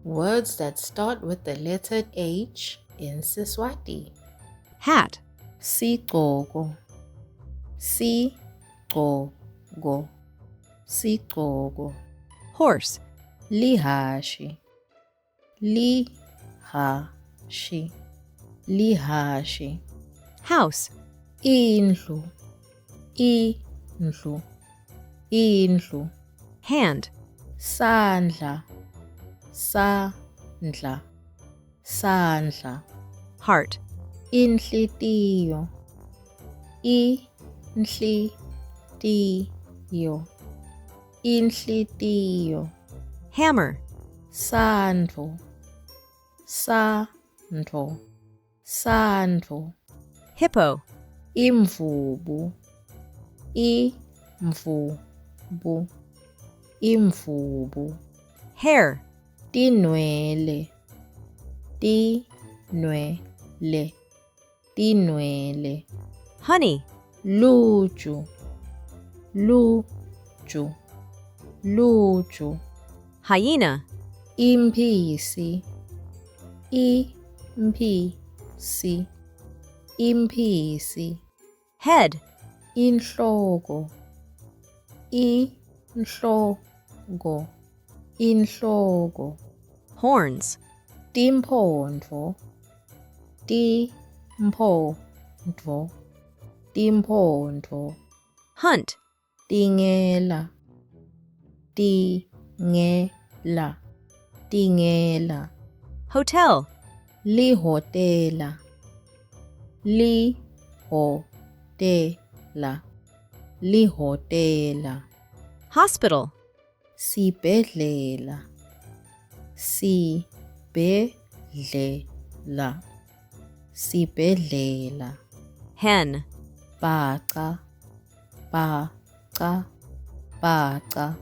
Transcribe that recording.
Words that start with the letter H in Siswati. Hat. Sigqoko. Sigqoko. Sigqoko. Horse. Lihashi. Lihashi. Lihashi. House. Indlu. Indlu. Indlu. Hand. Sandla. Sandla. Sandla. Heart. Inhlitiyo. Inhlitiyo. Inhlitiyo. Hammer. Sandlo. Sandlo. Sandlo. Hippo. Imvubu. Imvubu. Imvubu. Hair. Tinwele. Tinwele. Tinwele. Honey. Luju. Luju. Luju. Hyena. Imphisi. Imphisi. Imphisi. Head. Inhloko. Inhloko. Inhloko. Horns. Timphondvo. Timphondvo. Timphondvo. Hunt. Tingela. Tingela. Tingela. Hotel. Lihotela. Lihotela. Lihotela. Hospital. Sibhedlela. Sibhedlela. Sibhedlela. Hen. Bhaca. Bhaca. Bhaca.